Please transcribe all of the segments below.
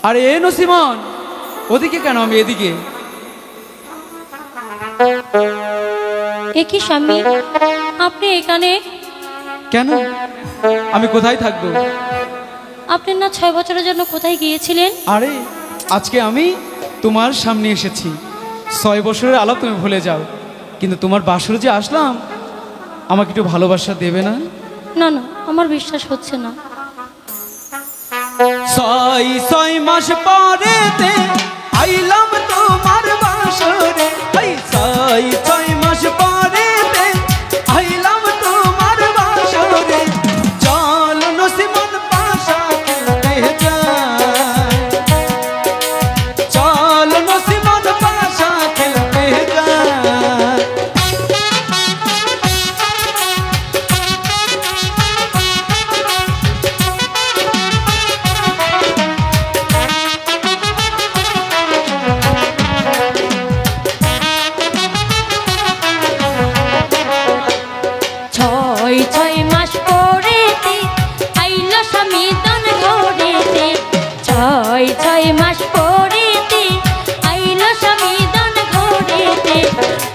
আরে এ নসিমন, ওদিকে কেন, আমি এদিকে। একই স্বামী, আপনি এখানে কেন, আমি কোথায় থাকবো? আপনি না 6 বছরের জন্য কোথায় গিয়েছিলেন? আরে আজকে আমি তোমার সামনে এসেছি। 6 বছরের আলাপ তুমি ভুলে যাও, কিন্তু তোমার বাসরে যে আসলাম, আমাকে একটু ভালোবাসা দেবে না? না না, আমার বিশ্বাস হচ্ছে না। 6 মাস পরেতে আইলাম তোমার বাসরে, 6 মাস পরেতে আইলাম তোমার বাসরে। চল নসিমন পাশা খেলতে যাই, চল নসিমন পাশা খেলতে যাই। ছয় মাস পরেতে আইলো স্বামী দান ঘরেতে, 6 মাস পরেতে আইলো স্বামী দান ঘরেতে।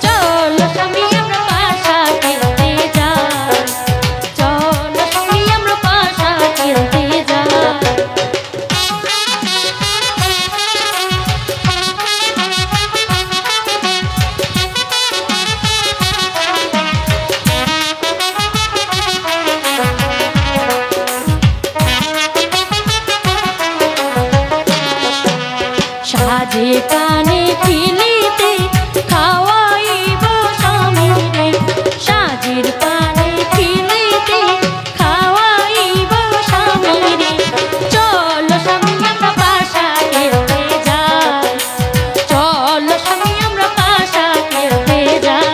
চল স্বামী আমরা পাশা খেলতে যাই, চল স্বামী আমরা পাশা খেলতে যাই। সাজে কানে খিলিতে খাওয়াইব স্বামীরে, সাজের পানে খিলিতে খাওয়াইব স্বামীরে। চল স্বামী আমরা পাশা খেলতে যাই, চল স্বামী আমরা পাশা খেলতে যাই।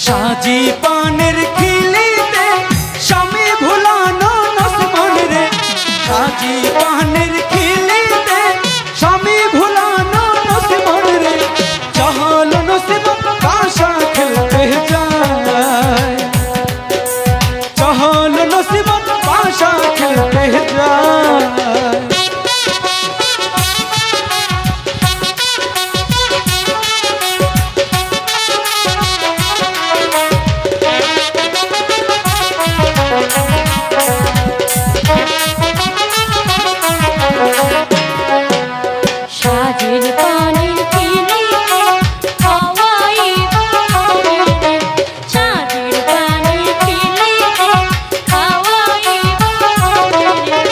সাজি পানের খিলিতে স্বামী ভুলানো নসিমন রে, সাজি পানের খিলিতে স্বামী ভুলানো নসিমন রে। চল নসিমন পাশা খেলতে যাই, চল নসিমন পাশা খেলতে যাই। সাজের পানির খিলিতে খাওয়াইব স্বামীরে, সাজের পানির খিলিতে খাওয়াইব স্বামীরে।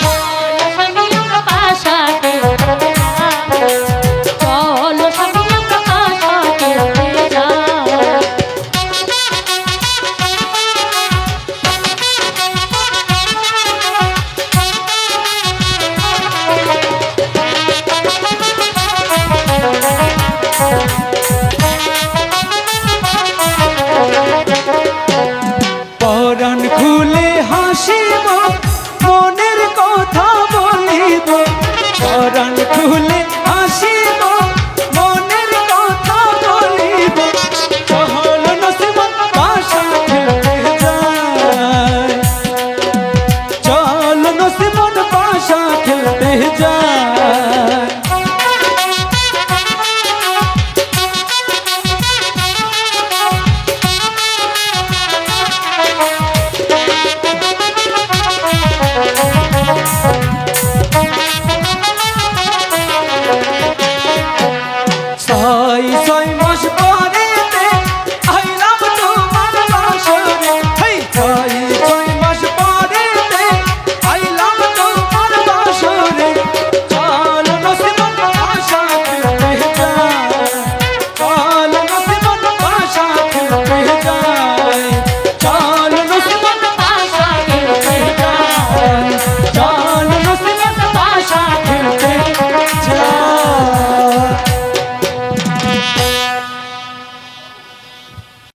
চল স্বামী আমরা পাশা খেলতে যাই, চল স্বামী আমরা পাশা খেলতে যাই। পরাণ খুলে হাসিব